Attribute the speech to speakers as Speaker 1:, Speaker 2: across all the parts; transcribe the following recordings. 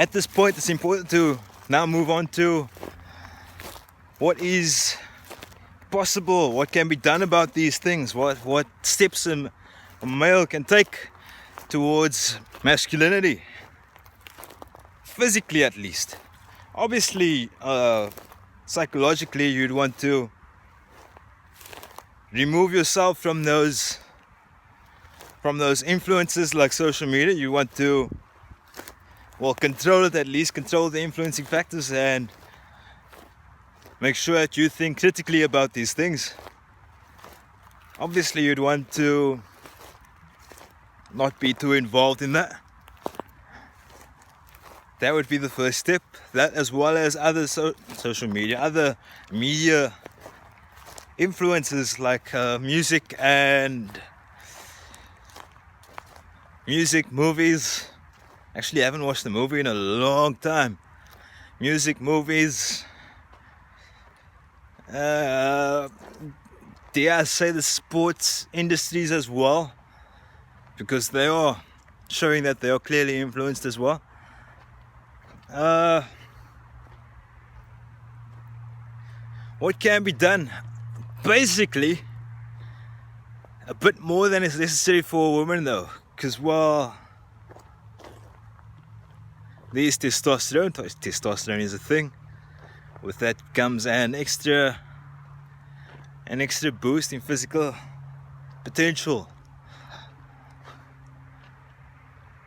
Speaker 1: at this point, it's important to now move on to what is possible, what can be done about these things, what steps a male can take towards masculinity, physically at least. Obviously, psychologically, you'd want to remove yourself from those influences like social media. You want to, well, control it, at least control the influencing factors, and make sure that you think critically about these things. Obviously, you'd want to not be too involved in that. That would be the first step. That, as well as other social media, other media influences like music, movies. Actually, I haven't watched a movie in a long time. Music, movies. Dare I say the sports industries as well, because they are showing that they are clearly influenced as well. What can be done? Basically, a bit more than is necessary for women, though, because, well, there's testosterone. Testosterone is a thing. With that comes an extra boost in physical potential.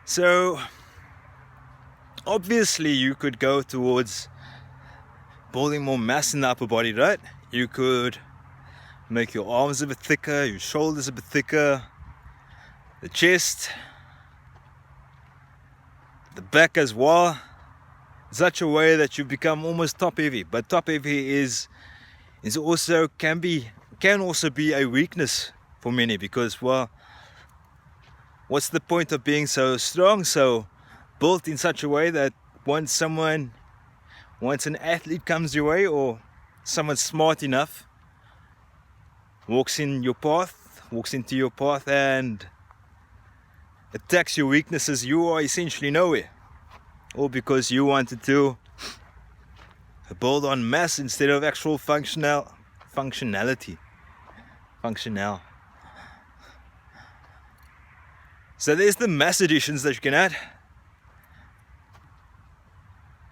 Speaker 1: So obviously you could go towards building more mass in the upper body, right? You could make your arms a bit thicker, your shoulders a bit thicker, the chest, the back as well, in such a way that you become almost top heavy. But top heavy is also can also be a weakness for many, because, well, what's the point of being so strong, so built in such a way that once an athlete comes your way, or someone smart enough walks into your path and attacks your weaknesses, you are essentially nowhere. All because you wanted to build on mass instead of actual functionality. So there's the mass additions that you can add.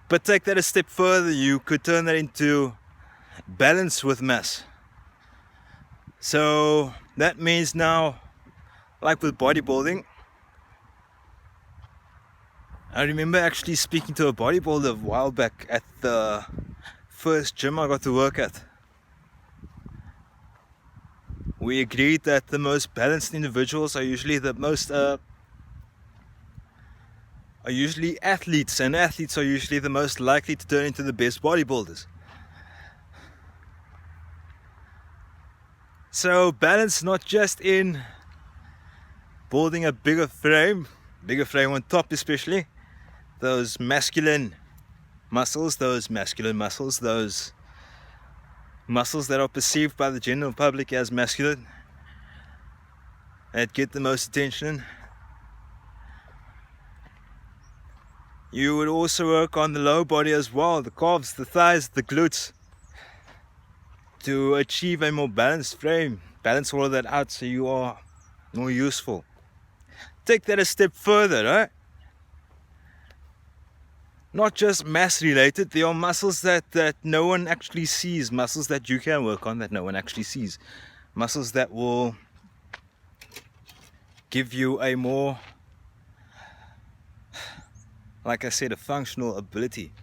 Speaker 1: But take that a step further, you could turn that into balance with mass. So that means now, like with bodybuilding, I remember actually speaking to a bodybuilder a while back at the first gym I got to work at. We agreed that the most balanced individuals are usually athletes, and athletes are usually the most likely to turn into the best bodybuilders. So balance, not just in building a bigger frame on top, especially those masculine muscles, those muscles that are perceived by the general public as masculine, that get the most attention. You would also work on the lower body as well, the calves, the thighs, the glutes, to achieve a more balanced frame. Balance all of that out so you are more useful. Take that a step further, right? Not just mass related, there are muscles that no one actually sees, muscles that you can work on that no one actually sees, muscles that will give you a more, like I said, a functional ability.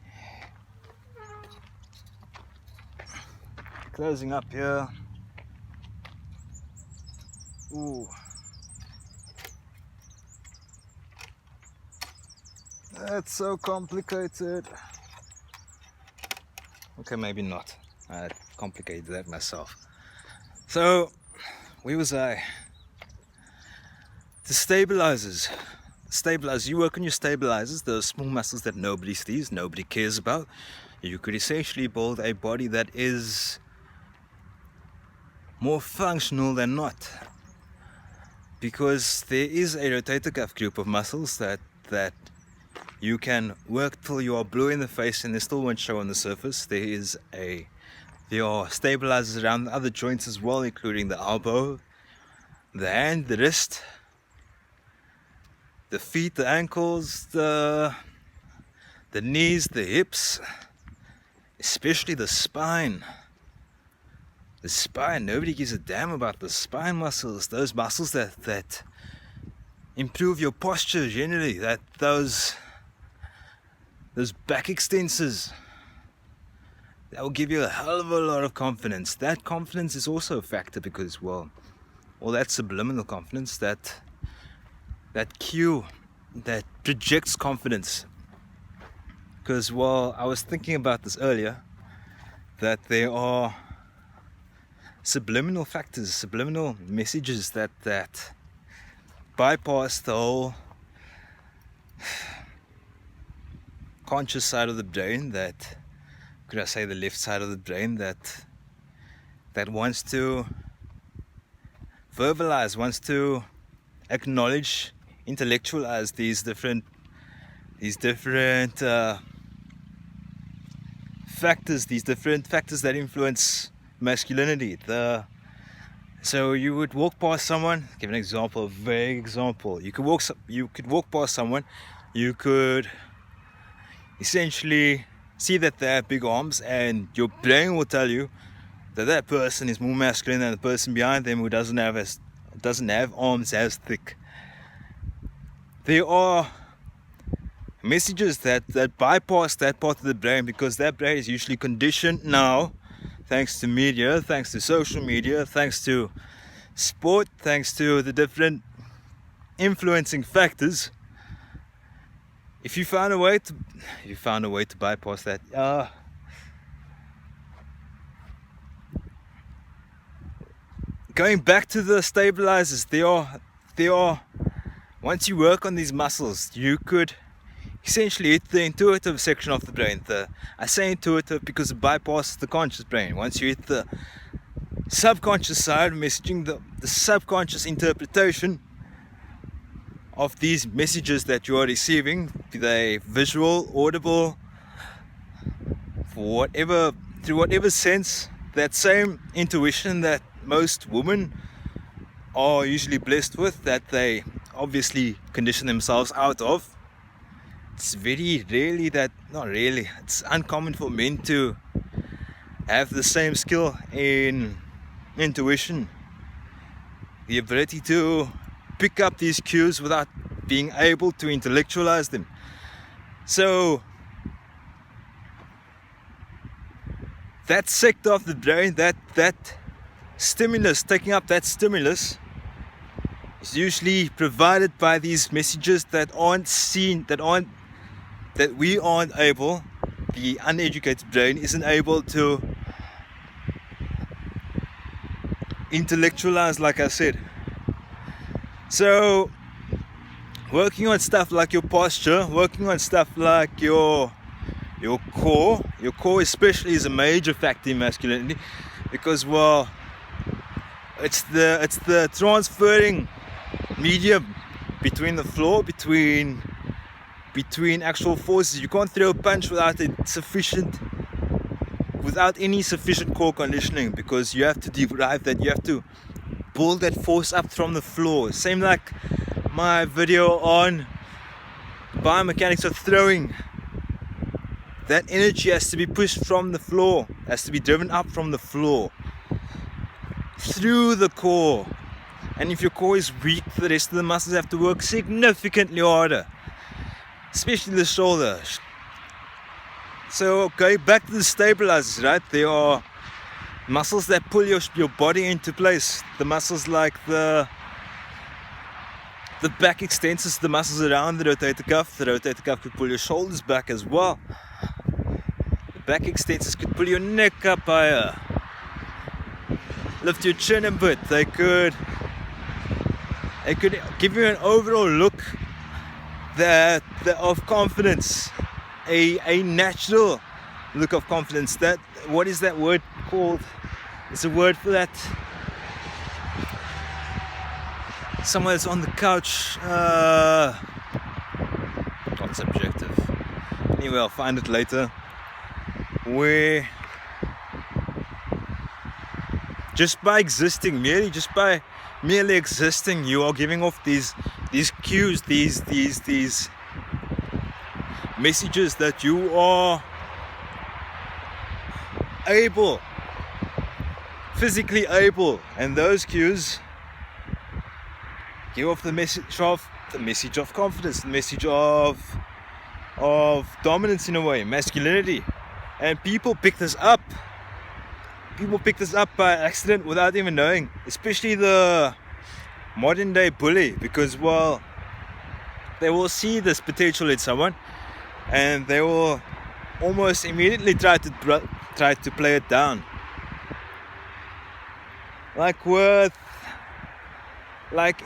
Speaker 1: Closing up here. Ooh. That's so complicated. Okay, maybe not. I complicated that myself. So, where was I? The stabilizers. You work on your stabilizers, those small muscles that nobody sees, nobody cares about. You could essentially build a body that is more functional than not. Because there is a rotator cuff group of muscles that You can work till you are blue in the face and they still won't show on the surface. There are stabilizers around the other joints as well, including the elbow, the hand, the wrist, the feet, the ankles, the knees, the hips, especially the spine. The spine, nobody gives a damn about the spine muscles, those muscles that improve your posture generally, those back extensors. That will give you a hell of a lot of confidence. That confidence is also a factor because, well, all that subliminal confidence, that cue that projects confidence. Because, well, I was thinking about this earlier, that there are subliminal factors, subliminal messages that bypass the whole conscious side of the brain, that, could I say the left side of the brain, that wants to verbalize, wants to acknowledge, intellectualize these different factors, these different factors that influence masculinity. So you would walk past someone, give an example, a vague example. You could walk past someone, you could essentially see that they have big arms, and your brain will tell you that person is more masculine than the person behind them who doesn't have arms as thick. There are messages that bypass that part of the brain, because that brain is usually conditioned now, thanks to media, thanks to social media, thanks to sport, thanks to the different influencing factors. If you found a way to bypass that, going back to the stabilizers, there are once you work on these muscles, you could essentially hit the intuitive section of the brain. I say intuitive because it bypasses the conscious brain. Once you hit the subconscious side, messaging, the subconscious interpretation of these messages that you are receiving, be they visual, audible, through whatever sense, that same intuition that most women are usually blessed with, that they obviously condition themselves out of. It's very rarely it's uncommon for men to have the same skill in intuition, the ability to pick up these cues without being able to intellectualize them. So that sector of the brain, that stimulus, taking up that stimulus, is usually provided by these messages that aren't seen, that we aren't able, the uneducated brain isn't able to intellectualize, like I said. So working on stuff like your posture, working on stuff like your core especially is a major factor in masculinity, because, well, it's the transferring medium between the floor, between actual forces. You can't throw a punch without any sufficient core conditioning, because you have to derive that, you have to pull that force up from the floor. Same like my video on biomechanics of throwing. That energy has to be pushed from the floor, has to be driven up from the floor through the core. And if your core is weak, the rest of the muscles have to work significantly harder, especially the shoulder. So going back to the stabilizers, right? There are muscles that pull your body into place. The muscles like the back extensors, the muscles around the rotator cuff. The rotator cuff could pull your shoulders back as well. The back extensors could pull your neck up higher, lift your chin a bit. They could give you an overall look of confidence, a natural look of confidence. What is that word called? It's a word for that. Someone that's on the couch. I'll and subjective. Anyway, I'll find it later. Where just by existing, merely existing, you are giving off these cues, these messages that you are able, physically able, and those cues give off the message of confidence, the message of dominance in a way, masculinity. And people pick this up. People pick this up by accident without even knowing, especially the modern day bully, because, well, they will see this potential in someone and they will almost immediately try to play it down. Like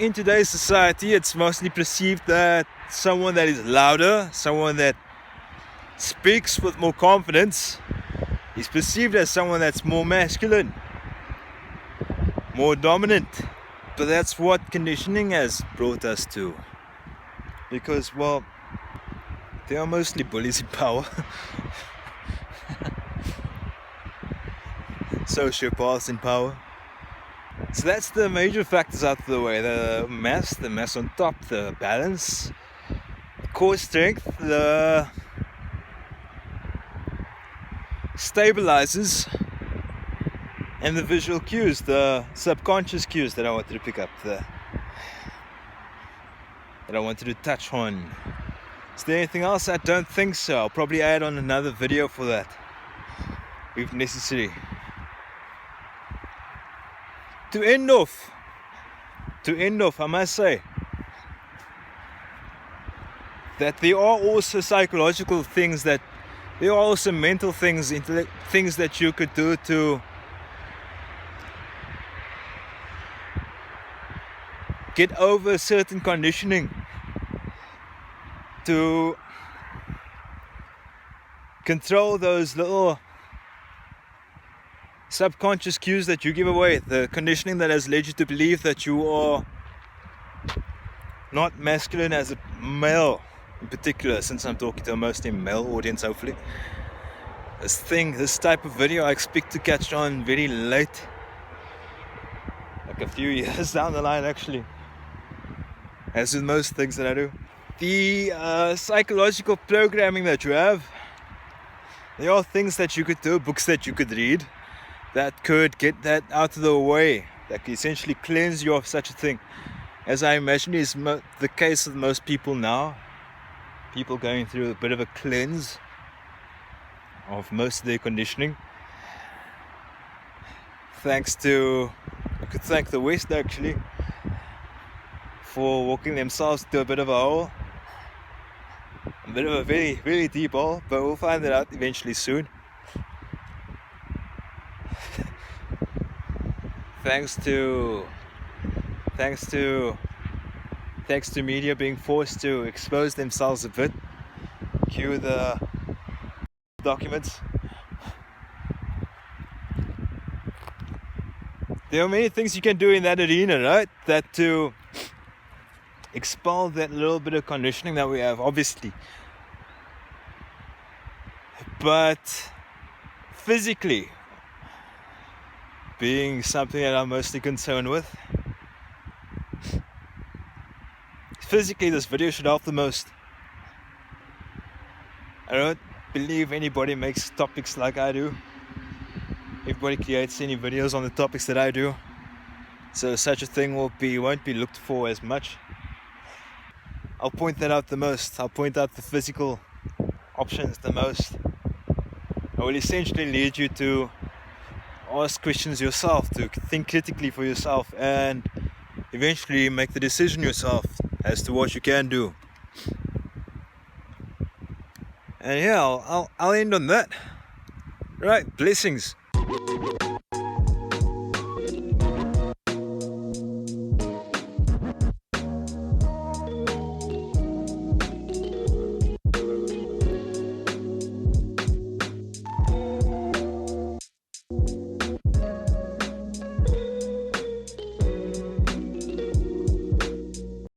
Speaker 1: in today's society, it's mostly perceived that someone that is louder, someone that speaks with more confidence, is perceived as someone that's more masculine, more dominant. But that's what conditioning has brought us to. Because, well, they are mostly bullies in power. Sociopaths in power. So that's the major factors out of the way. The mass on top, the balance, the core strength, the stabilizers, and the visual cues, the subconscious cues that I wanted to pick up, that I wanted to touch on. Is there anything else? I don't think so. I'll probably add on another video for that if necessary. To end off, I must say that there are also psychological things, that there are also mental things, things that you could do to get over certain conditioning, to control those little subconscious cues that you give away, the conditioning that has led you to believe that you are not masculine as a male in particular, since I'm talking to a mostly male audience. Hopefully this type of video I expect to catch on very late, like a few years down the line, actually, as with most things that I do. The psychological programming that you have, there are things that you could do, books that you could read that could get that out of the way, that could essentially cleanse you of such a thing, as I imagine is the case with most people now. People going through a bit of a cleanse of most of their conditioning. I could thank the West, actually, for walking themselves to a bit of a hole, a bit of a very, very deep hole, but we'll find that out eventually soon. Thanks to media being forced to expose themselves a bit. Cue the documents. There are many things you can do in that arena, right? That to expel that little bit of conditioning that we have, obviously. But physically, being something that I'm mostly concerned with, physically this video should help the most. I don't believe anybody makes topics like I do. Everybody creates any videos on the topics that I do, so such a thing won't be looked for as much. I'll point that out the most. I'll point out the physical options the most. I will essentially lead you to ask questions yourself, to think critically for yourself, and eventually make the decision yourself as to what you can do. And yeah, I'll end on that. Right, blessings.